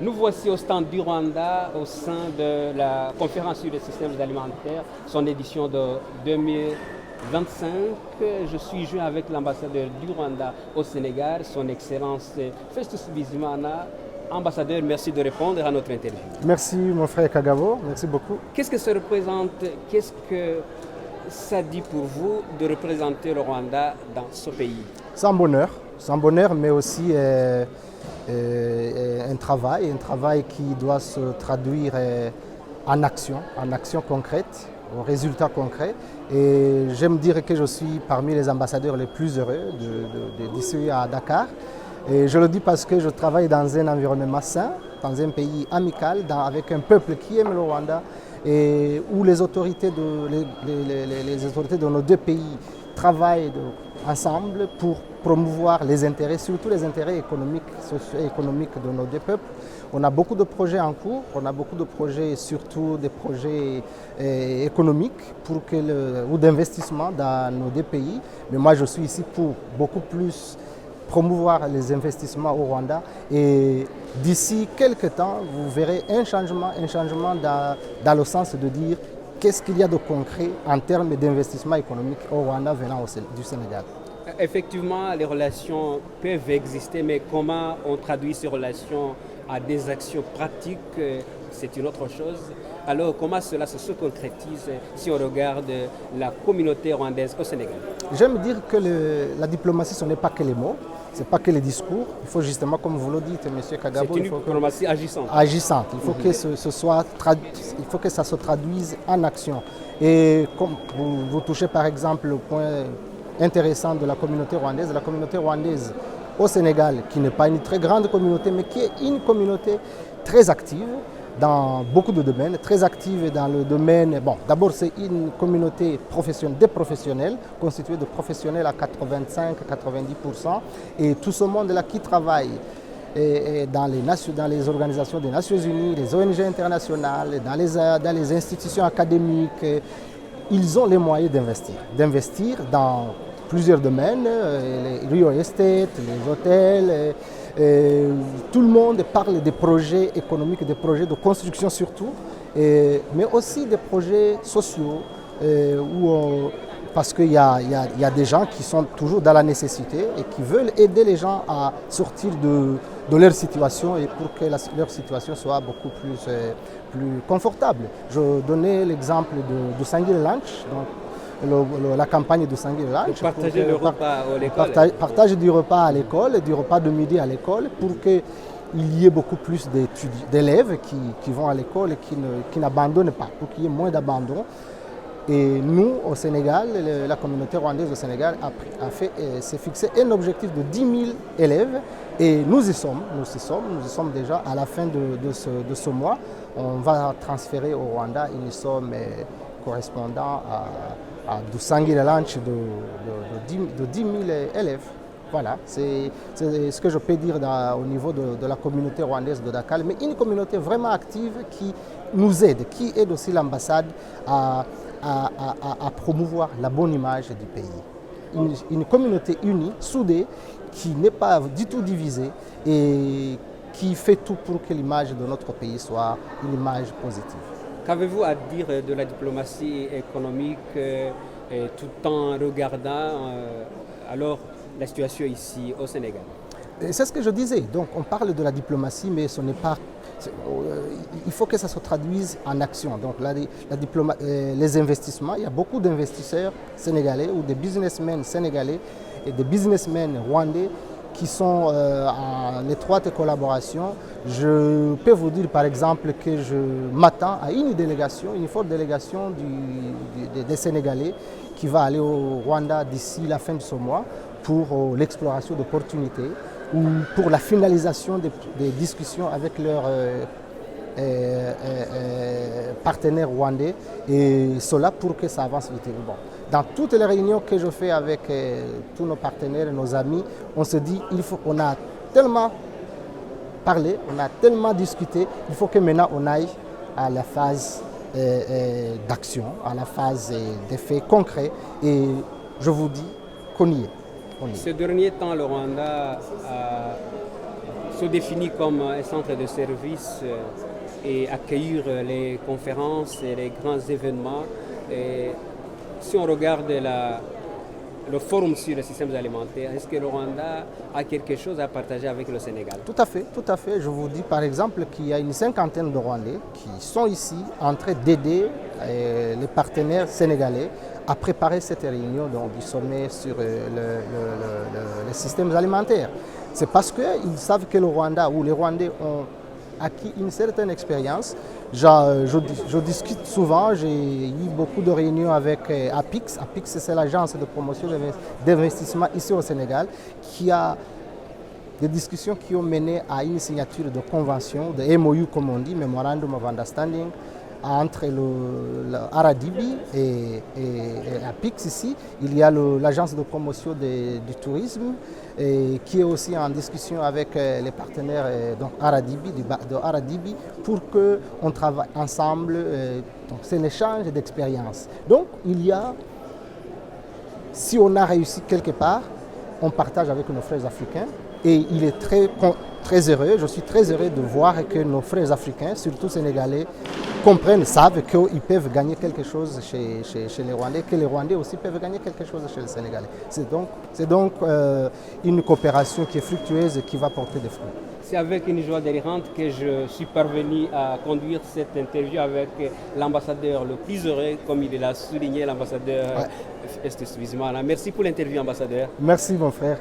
Nous voici au stand du Rwanda au sein de la conférence sur les systèmes alimentaires, son édition de 2025. Je suis joint avec l'ambassadeur du Rwanda au Sénégal, son Excellence Festus Bizimana. Ambassadeur, merci de répondre à notre interview. Merci mon frère Kagabo, merci beaucoup. Qu'est-ce que ça représente, qu'est-ce que ça dit pour vous de représenter le Rwanda dans ce pays? C'est un bonheur, mais aussi un travail qui doit se traduire en action concrète, aux résultats concrets. Et j'aime dire que je suis parmi les ambassadeurs les plus heureux d'ici à Dakar. Et je le dis parce que je travaille dans un environnement sain, dans un pays amical, avec un peuple qui aime le Rwanda, et où les autorités de nos deux pays travaillent ensemble pour promouvoir les intérêts, surtout les intérêts économiques, socio-économiques de nos deux peuples. On a beaucoup de projets en cours, on a beaucoup de projets, surtout des projets économiques ou d'investissement dans nos deux pays. Mais moi, je suis ici pour beaucoup plus promouvoir les investissements au Rwanda. Et d'ici quelques temps, vous verrez un changement dans le sens de dire qu'est-ce qu'il y a de concret en termes d'investissement économique au Rwanda venant du Sénégal. Effectivement, les relations peuvent exister, mais comment on traduit ces relations à des actions pratiques, c'est une autre chose. Alors, comment cela se concrétise si on regarde la communauté rwandaise au Sénégal? J'aime dire que la diplomatie, ce n'est pas que les mots, ce n'est pas que les discours. Il faut justement, comme vous le dites, M. Kagabo, c'est une diplomatie agissante. Il faut que ça se traduise en action. Et comme vous touchez par exemple le point intéressant de la communauté rwandaise au Sénégal, qui n'est pas une très grande communauté, mais qui est une communauté très active dans beaucoup de domaines, très active dans le domaine. Bon, d'abord, c'est une communauté professionnelle, des professionnels, constituée de professionnels à 85-90%, et tout ce monde-là qui travaille dans les organisations des Nations Unies, les ONG internationales, dans les institutions académiques, ils ont les moyens d'investir dans plusieurs domaines, les real estate, les hôtels. Tout le monde parle des projets économiques, des projets de construction surtout, mais aussi des projets sociaux, parce qu'il y a des gens qui sont toujours dans la nécessité et qui veulent aider les gens à sortir de leur situation et pour que leur situation soit beaucoup plus confortable. Je donnais l'exemple du Sangil Lunch, donc la campagne du Sangil Lunch. Partager le repas à l'école. Partage du repas à l'école, du repas de midi à l'école, pour qu'il y ait beaucoup plus d'élèves qui vont à l'école et qui n'abandonnent pas, pour qu'il y ait moins d'abandon. Et nous, au Sénégal, la communauté rwandaise au Sénégal s'est fixé un objectif de 10 000 élèves et nous y sommes déjà à la fin de ce mois. On va transférer au Rwanda une somme correspondant à du Sangil Lunch de 10 000 élèves. Voilà, c'est ce que je peux dire au niveau de la communauté rwandaise de Dakar, mais une communauté vraiment active qui nous aide, qui aide aussi l'ambassade à promouvoir la bonne image du pays. Une communauté unie, soudée, qui n'est pas du tout divisée et qui fait tout pour que l'image de notre pays soit une image positive. Qu'avez-vous à dire de la diplomatie économique tout en regardant alors la situation ici au Sénégal? C'est ce que je disais. Donc on parle de la diplomatie, mais ce n'est pas. Il faut que ça se traduise en action. Donc les investissements, il y a beaucoup d'investisseurs sénégalais ou des businessmen sénégalais et des businessmen rwandais qui sont en étroite collaboration. Je peux vous dire par exemple que je m'attends à une forte délégation des Sénégalais qui va aller au Rwanda d'ici la fin de ce mois pour l'exploration d'opportunités ou pour la finalisation des discussions avec leurs partenaires rwandais, et cela pour que ça avance vite. Bon. Dans toutes les réunions que je fais avec tous nos partenaires et nos amis, on se dit on a tellement parlé, on a tellement discuté, il faut que maintenant on aille à la phase d'action, à la phase des faits concrets, et je vous dis qu'on y est. Ces derniers temps, le Rwanda a se définit comme un centre de service et accueillir les conférences et les grands événements. Et si on regarde le forum sur les systèmes alimentaires, est-ce que le Rwanda a quelque chose à partager avec le Sénégal? Tout à fait, tout à fait. Je vous dis par exemple qu'il y a une cinquantaine de Rwandais qui sont ici en train d'aider les partenaires sénégalais à préparer cette réunion du sommet sur les systèmes alimentaires. C'est parce qu'ils savent que le Rwanda ou les Rwandais ont acquis une certaine expérience. Je discute souvent, j'ai eu beaucoup de réunions avec APIX. APIX, c'est l'agence de promotion d'investissement ici au Sénégal, qui a des discussions qui ont mené à une signature de convention, de MOU comme on dit, Memorandum of Understanding, entre le Aradibi et APIX ici. Il y a l'agence de promotion du tourisme qui est aussi en discussion avec les partenaires de Aradibi pour qu'on travaille ensemble. Donc c'est l'échange d'expériences. Donc il y a, si on a réussi quelque part, on partage avec nos frères africains et il est très heureux, je suis très heureux de voir que nos frères africains, surtout sénégalais, comprennent, savent qu'ils peuvent gagner quelque chose chez les Rwandais, que les Rwandais aussi peuvent gagner quelque chose chez les Sénégalais. C'est donc une coopération qui est fructueuse et qui va porter des fruits. C'est avec une joie délirante que je suis parvenu à conduire cette interview avec l'ambassadeur le plus heureux, comme il l'a souligné, l'ambassadeur Estes Bizimana. Merci pour l'interview, ambassadeur. Merci mon frère.